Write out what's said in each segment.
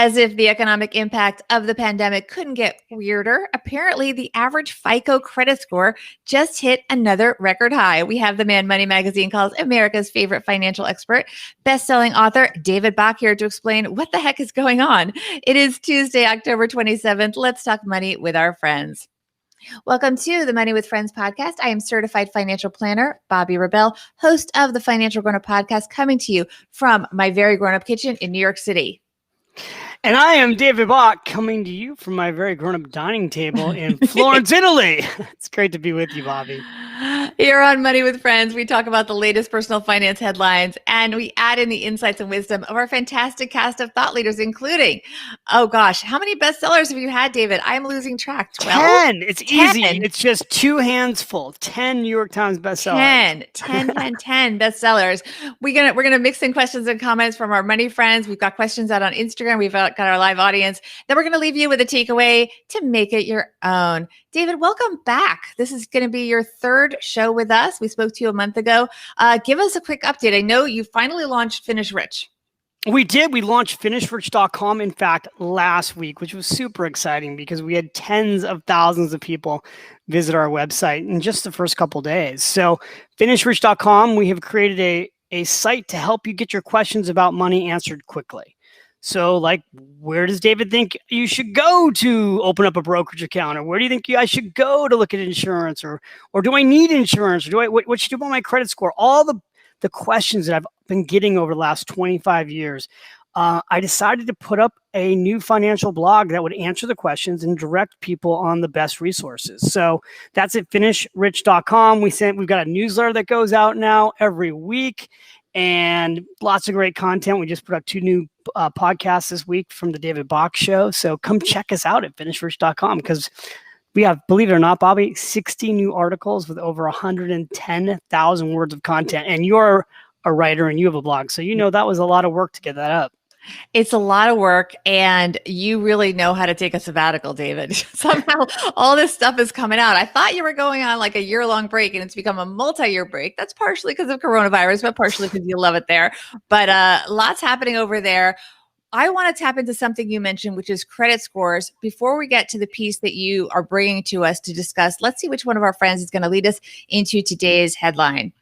As if the economic impact of the pandemic couldn't get weirder, apparently the average FICO credit score just hit another record high. We have the man Money Magazine calls America's favorite financial expert, best-selling author David Bach here to explain what the heck is going on. It is Tuesday, October 27th. Let's talk money with our friends. Welcome to the Money with Friends podcast. I am certified financial planner, Bobbi Rebell, host of the Financial Grownup podcast, coming to you from my very grown-up kitchen in New York City. And I am David Bach, coming to you from my very grown-up dining table in Florence, Italy. It's great to be with you, Bobbi. Here on Money with Friends, we talk about the latest personal finance headlines, and we add in the insights and wisdom of our fantastic cast of thought leaders, including, oh gosh, how many bestsellers have you had, David? I'm losing track. 12? 10. It's 10. Easy. It's just two hands full. 10 New York Times bestsellers. 10 bestsellers. We're gonna mix in questions and comments from our money friends. We've got questions out on Instagram. We've got our live audience. Then we're gonna leave you with a takeaway to make it your own. David, welcome back. This is going to be your third show with us. We spoke to you a month ago. Give us a quick update. I know you finally launched Finish Rich. We did. We launched finishrich.com, in fact, last week, which was super exciting because we had tens of thousands of people visit our website in just the first couple of days. So finishrich.com, we have created a site to help you get your questions about money answered quickly. So like, where does David think you should go to open up a brokerage account? Or where do you think I should go to look at insurance? Or do I need insurance? Or what should I do about my credit score? All the questions that I've been getting over the last 25 years. I decided to put up a new financial blog that would answer the questions and direct people on the best resources. So that's at finishrich.com. We've got a newsletter that goes out now every week. And lots of great content. We just put up 2 new podcasts this week from the David Bach show. So come check us out at finishrich.com because we have, believe it or not, Bobbi, 60 new articles with over 110,000 words of content. And you're a writer and you have a blog. So you know that was a lot of work to get that up. It's a lot of work, and you really know how to take a sabbatical, David. Somehow all this stuff is coming out. I thought you were going on like a year-long break, and it's become a multi-year break. That's partially because of coronavirus, but partially because you love it there. But lots happening over there. I want to tap into something you mentioned, which is credit scores. Before we get to the piece that you are bringing to us to discuss, let's see which one of our friends is going to lead us into today's headline.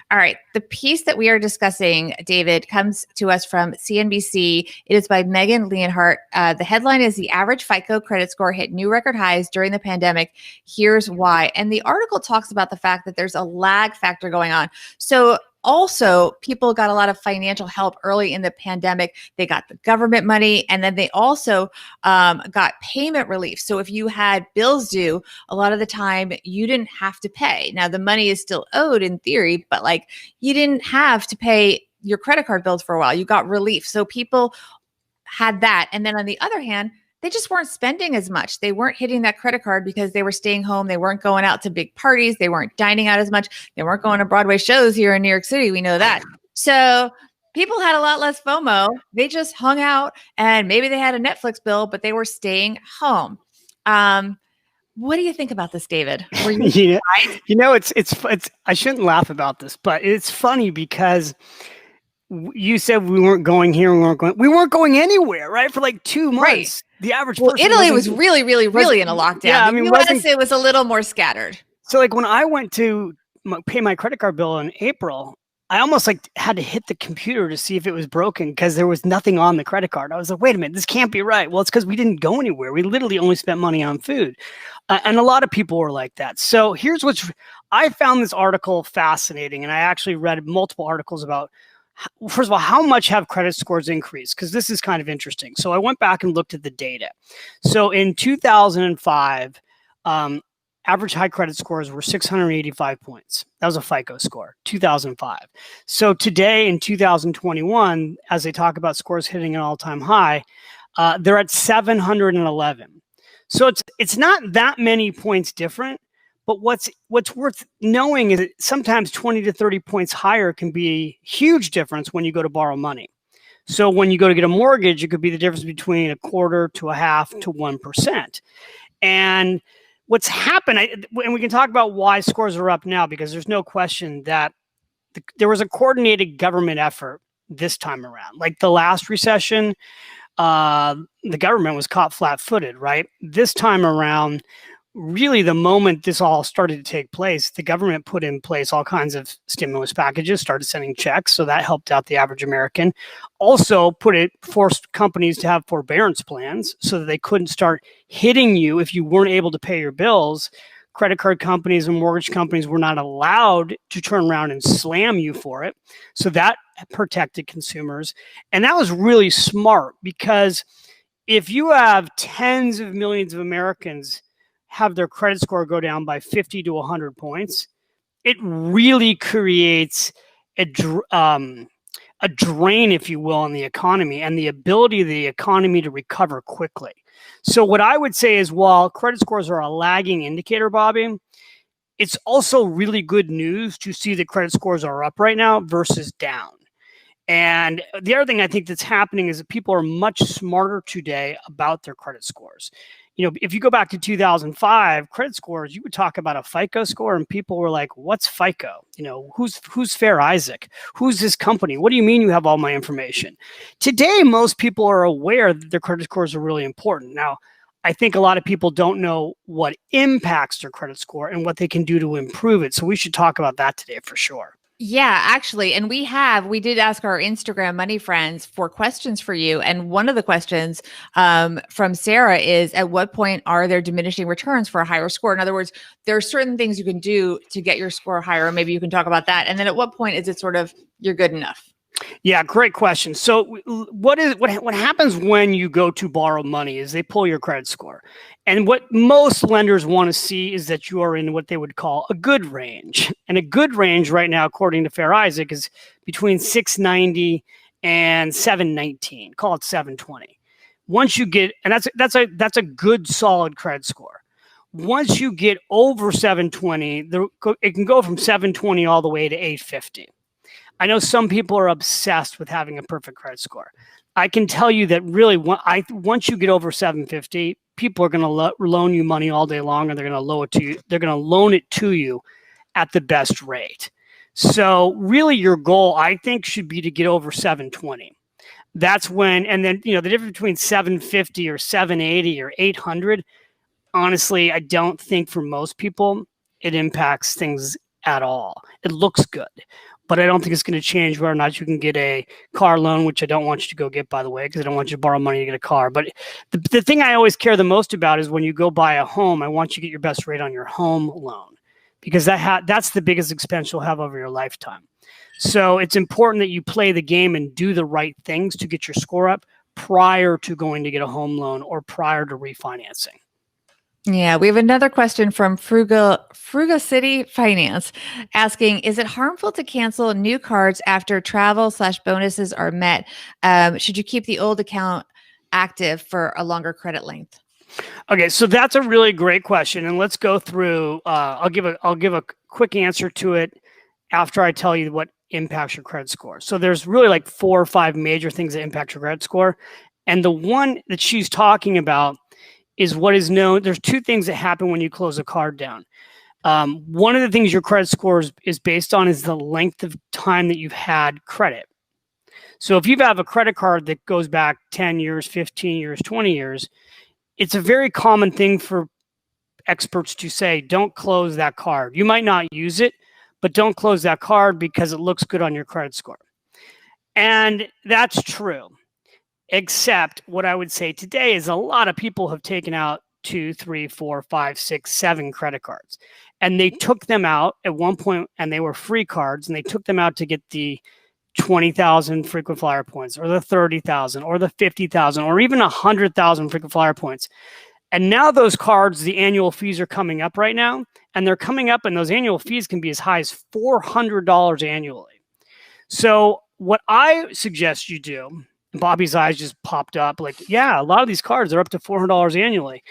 All right. The piece that we are discussing, David, comes to us from CNBC. It is by Megan Leonhardt. The headline is "The average FICO credit score hit new record highs during the pandemic. Here's why." And the article talks about the fact that there's a lag factor going on. So also, people got a lot of financial help early in the pandemic. They got the government money, and then they also got payment relief. So if you had bills due, a lot of the time you didn't have to pay. Now, the money is still owed in theory, but like you didn't have to pay your credit card bills for a while. You got relief. So people had that. And then on the other hand, they just weren't spending as much. They weren't hitting that credit card because they were staying home. They weren't going out to big parties. They weren't dining out as much. They weren't going to Broadway shows here in New York City. We know that. So people had a lot less FOMO. They just hung out, and maybe they had a Netflix bill, but they were staying home. What do you think about this, David? Were you it's I shouldn't laugh about this, but it's funny because you said we weren't going here, we weren't going anywhere, right? For like 2 months. Right. The average person Italy was really in a lockdown. Yeah, I mean, it was a little more scattered. So like when I went to pay my credit card bill in April, I almost like had to hit the computer to see if it was broken because there was nothing on the credit card. I was like, wait a minute, this can't be right. Well, it's because we didn't go anywhere. We literally only spent money on food. And a lot of people were like that. So here's I found this article fascinating, and I actually read multiple articles about, first of all, how much have credit scores increased? Because this is kind of interesting. So I went back and looked at the data. So in 2005, average high credit scores were 685 points. That was a FICO score, 2005. So today in 2021, as they talk about scores hitting an all-time high, they're at 711. So it's not that many points different. But what's worth knowing is that sometimes 20 to 30 points higher can be a huge difference when you go to borrow money. So when you go to get a mortgage, it could be the difference between 1/4 to 1/2 to 1%. And what's happened, and we can talk about why scores are up now, because there's no question that there was a coordinated government effort this time around. Like the last recession, the government was caught flat-footed, right? This time around, really the moment this all started to take place, the government put in place all kinds of stimulus packages, started sending checks. So that helped out the average American. Also forced companies to have forbearance plans so that they couldn't start hitting you if you weren't able to pay your bills. Credit card companies and mortgage companies were not allowed to turn around and slam you for it. So that protected consumers. And that was really smart, because if you have tens of millions of Americans have their credit score go down by 50 to 100 points, it really creates a drain, if you will, on the economy and the ability of the economy to recover quickly. So what I would say is, while credit scores are a lagging indicator, Bobbi, it's also really good news to see that credit scores are up right now versus down. And the other thing I think that's happening is that people are much smarter today about their credit scores. If you go back to 2005, credit scores, you would talk about a FICO score and people were like, what's FICO? Who's Fair Isaac? Who's this company? What do you mean you have all my information? Today, most people are aware that their credit scores are really important. Now, I think a lot of people don't know what impacts their credit score and what they can do to improve it. So we should talk about that today for sure. Yeah, actually. And we did ask our Instagram money friends for questions for you. And one of the questions from Sarah is, at what point are there diminishing returns for a higher score? In other words, there are certain things you can do to get your score higher. Maybe you can talk about that. And then at what point is it sort of, you're good enough? Yeah, great question. So what happens when you go to borrow money is they pull your credit score. And what most lenders want to see is that you are in what they would call a good range. And a good range right now, according to Fair Isaac, is between 690 and 719. Call it 720. Once you get, and that's a good solid credit score. Once you get over 720, it can go from 720 all the way to 850. I know some people are obsessed with having a perfect credit score. I can tell you that really, once you get over 750, people are going to loan you money all day long, and they're going to loan it to you. They're going to loan it to you at the best rate. So really, your goal, I think, should be to get over 720. That's when, and then the difference between 750 or 780 or 800. Honestly, I don't think for most people it impacts things at all. It looks good, but I don't think it's going to change whether or not you can get a car loan, which I don't want you to go get, by the way, because I don't want you to borrow money to get a car. But the thing I always care the most about is when you go buy a home, I want you to get your best rate on your home loan, because that's the biggest expense you'll have over your lifetime. So it's important that you play the game and do the right things to get your score up prior to going to get a home loan or prior to refinancing. Yeah, we have another question from Frugal City Finance asking, is it harmful to cancel new cards after travel/bonuses are met? Should you keep the old account active for a longer credit length? Okay, so that's a really great question, and let's go through. I'll give a quick answer to it after I tell you what impacts your credit score. So there's really like 4 or 5 major things that impact your credit score, and the one that she's talking about is what is known. There's 2 things that happen when you close a card down. One of the things your credit score is based on is the length of time that you've had credit. So if you have a credit card that goes back 10 years, 15 years, 20 years, it's a very common thing for experts to say, don't close that card. You might not use it, but don't close that card because it looks good on your credit score. And that's true. Except what I would say today is a lot of people have taken out 2, 3, 4, 5, 6, 7 credit cards. And they took them out at one point, and they were free cards, and they took them out to get the 20,000 frequent flyer points, or the 30,000, or the 50,000, or even 100,000 frequent flyer points. And now those cards, the annual fees are coming up right now, and they're coming up, and those annual fees can be as high as $400 annually. So what I suggest you do, Bobbi's eyes just popped up like, yeah, a lot of these cards are up to $400 annually,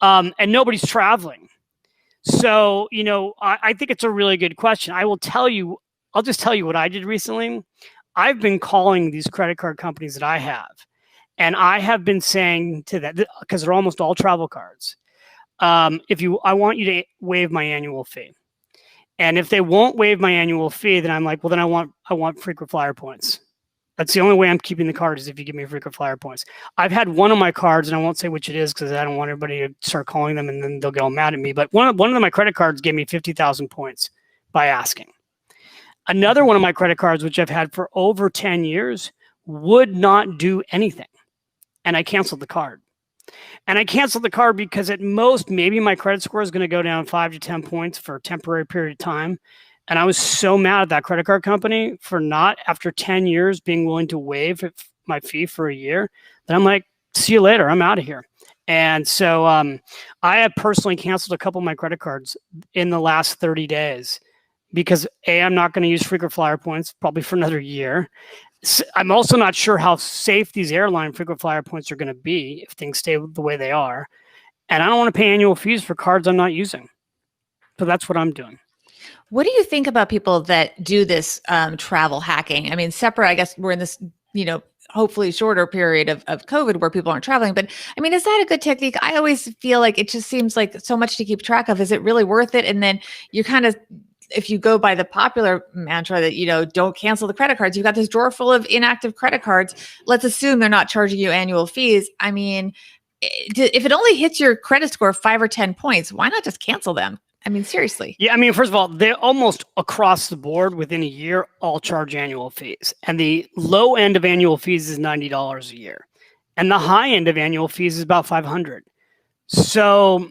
and nobody's traveling. So, I think it's a really good question. I'll just tell you what I did recently. I've been calling these credit card companies that I have, and I have been saying to them, because they're almost all travel cards, I want you to waive my annual fee. And if they won't waive my annual fee, then I'm like, well, then I want frequent flyer points. That's the only way I'm keeping the card is if you give me frequent flyer points. I've had one of my cards, and I won't say which it is because I don't want everybody to start calling them and then they'll get all mad at me. But one of my credit cards gave me 50,000 points by asking. Another one of my credit cards, which I've had for over 10 years, would not do anything. And I canceled the card. And I canceled the card because at most, maybe my credit score is going to go down 5 to 10 points for a temporary period of time. And I was so mad at that credit card company for not, after 10 years, being willing to waive my fee for a year, that I'm like, see you later. I'm out of here. And so I have personally canceled a couple of my credit cards in the last 30 days because A, I'm not going to use frequent flyer points probably for another year. I'm also not sure how safe these airline frequent flyer points are going to be if things stay the way they are. And I don't want to pay annual fees for cards I'm not using. So that's what I'm doing. What do you think about people that do this travel hacking? I mean, separate, I guess we're in this, hopefully shorter period of COVID where people aren't traveling. But I mean, is that a good technique? I always feel like it just seems like so much to keep track of. Is it really worth it? And then you're kind of, if you go by the popular mantra that, don't cancel the credit cards, you've got this drawer full of inactive credit cards. Let's assume they're not charging you annual fees. I mean, if it only hits your credit score 5 or 10 points, why not just cancel them? I mean, seriously. Yeah, I mean, first of all, they almost across the board within a year all charge annual fees. And the low end of annual fees is $90 a year. And the high end of annual fees is about $500. So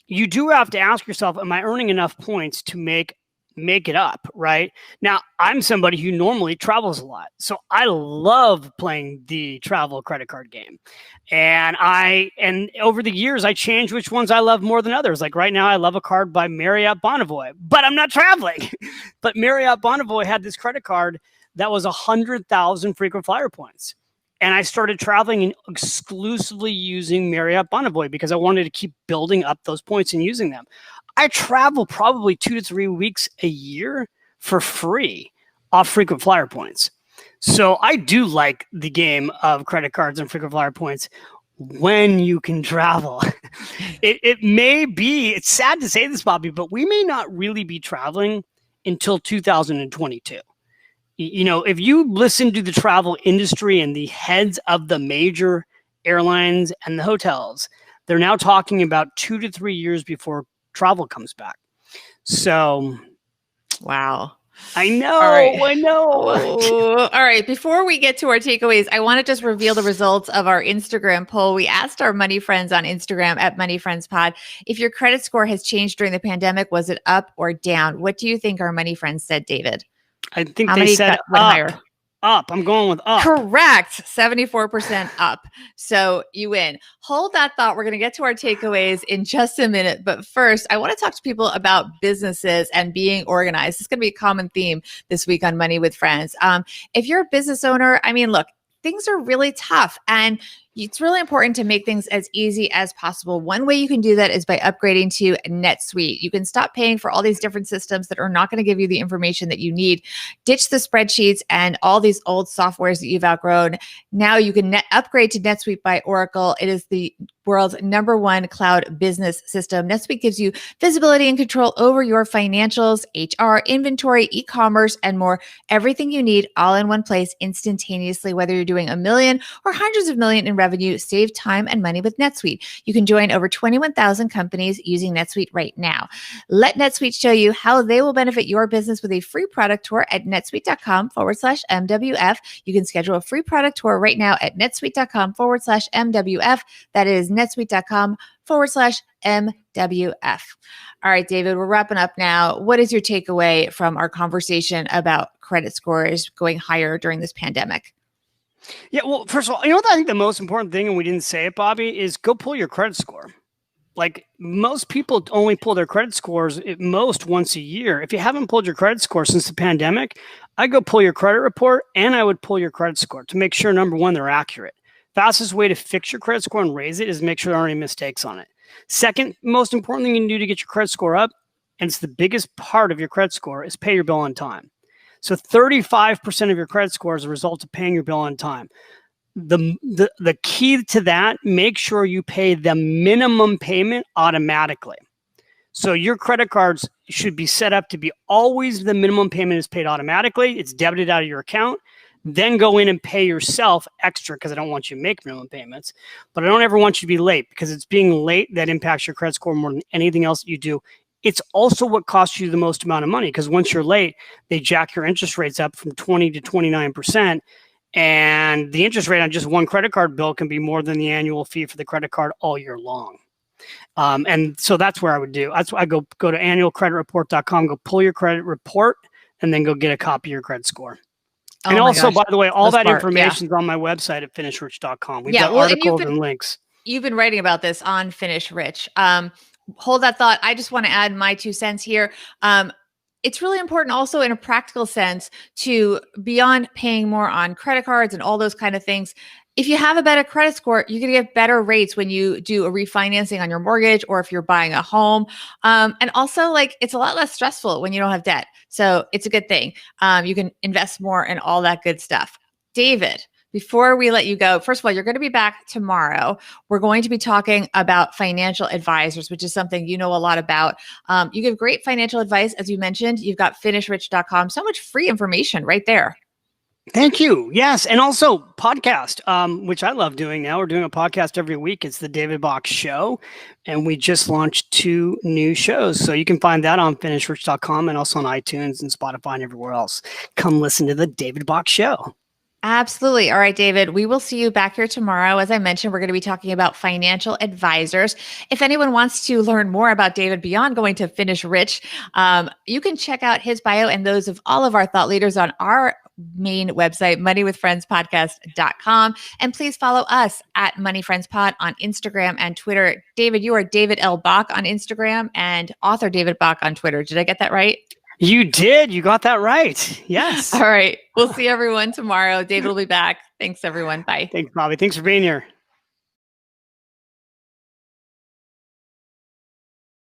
you do have to ask yourself, am I earning enough points to make it up, right? Now, I'm somebody who normally travels a lot. So I love playing the travel credit card game. And over the years, I changed which ones I love more than others. Like right now, I love a card by Marriott Bonnevoy, but I'm not traveling. But Marriott Bonnevoy had this credit card that was 100,000 frequent flyer points. And I started traveling and exclusively using Marriott Bonnevoy because I wanted to keep building up those points and using them. I travel probably 2 to 3 weeks a year for free off frequent flyer points. So I do like the game of credit cards and frequent flyer points when you can travel. It may be, it's sad to say this, Bobbi, but we may not really be traveling until 2022. If you listen to the travel industry and the heads of the major airlines and the hotels, they're now talking about 2 to 3 years before travel comes back. So, wow. I know. Right. I know. All right. Before we get to our takeaways, I want to just reveal the results of our Instagram poll. We asked our money friends on Instagram at Money Friends Pod if your credit score has changed during the pandemic. Was it up or down? What do you think our money friends said, David? I think they said up. Up. I'm going with up. Correct. 74% up. So you win. Hold that thought. We're going to get to our takeaways in just a minute. But first, I want to talk to people about businesses and being organized. This is going to be a common theme this week on Money with Friends. If you're a business owner, I mean, look, things are really tough and it's really important to make things as easy as possible. One way you can do that is by upgrading to NetSuite. You can stop paying for all these different systems that are not going to give you the information that you need. Ditch the spreadsheets and all these old softwares that you've outgrown. Now you can upgrade to NetSuite by Oracle. It is the world's #1 cloud business system. NetSuite gives you visibility and control over your financials, HR, inventory, e-commerce, and more. Everything you need all in one place instantaneously, whether you're doing $1 million or hundreds of millions in revenue. Save time and money with NetSuite. You can join over 21,000 companies using NetSuite right now. Let NetSuite show you how they will benefit your business with a free product tour at netsuite.com/MWF. You can schedule a free product tour right now at netsuite.com/MWF. That is netsuite.com/MWF. All right, David, we're wrapping up now. What is your takeaway from our conversation about credit scores going higher during this pandemic? Yeah, well, first of all, what I think the most important thing, and we didn't say it, Bobbi, is go pull your credit score. Like most people only pull their credit scores at most once a year. If you haven't pulled your credit score since the pandemic, I go pull your credit report and I would pull your credit score to make sure, number one, they're accurate. Fastest way to fix your credit score and raise it is make sure there aren't any mistakes on it. Second, most important thing you can do to get your credit score up, and it's the biggest part of your credit score, is pay your bill on time. So 35% of your credit score is a result of paying your bill on time. The key to that, make sure you pay the minimum payment automatically. So your credit cards should be set up to be always the minimum payment is paid automatically. It's debited out of your account. then go in and pay yourself extra because I don't want you to make minimum payments. But I don't ever want you to be late, because it's being late that impacts your credit score more than anything else that you do. It's also what costs you the most amount of money, because once you're late, they jack your interest rates up from 20 to 29%. And the interest rate on just one credit card bill can be more than the annual fee for the credit card all year long. And so that's where I would do. That's why I go to annualcreditreport.com, go pull your credit report, and then go get a copy of your credit score. And also, by the way, all that information is on my website at finishrich.com. We've got articles and links. You've been writing about this on Finish Rich. Hold that thought. I just want to add my 2 cents here. It's really important also in a practical sense to, beyond paying more on credit cards and all those kind of things, if you have a better credit score, you're going to get better rates when you do a refinancing on your mortgage, or if you're buying a home. And also, like, it's a lot less stressful when you don't have debt. So it's a good thing. You can invest more and all that good stuff. David, before we let you go, first of all, you're going to be back tomorrow. We're going to be talking about financial advisors, which is something you know a lot about. You give great financial advice. As you mentioned, you've got finishrich.com. So much free information right there. Thank you. Yes. And also podcast, which I love doing now. We're doing a podcast every week. It's the David Bach Show. And we just launched 2 new shows. So you can find that on finishrich.com and also on iTunes and Spotify and everywhere else. Come listen to the David Bach Show. Absolutely. All right, David, we will see you back here tomorrow. As I mentioned, we're going to be talking about financial advisors. If anyone wants to learn more about David beyond going to Finish Rich, you can check out his bio and those of all of our thought leaders on our main website, moneywithfriendspodcast.com. And please follow us at Money Friends Pod on Instagram and Twitter. David, you are David L. Bach on Instagram and author David Bach on Twitter. Did I get that right? You did. You got that right. Yes. All right. We'll see everyone tomorrow. David will be back. Thanks, everyone. Bye. Thanks, Bobbi. Thanks for being here.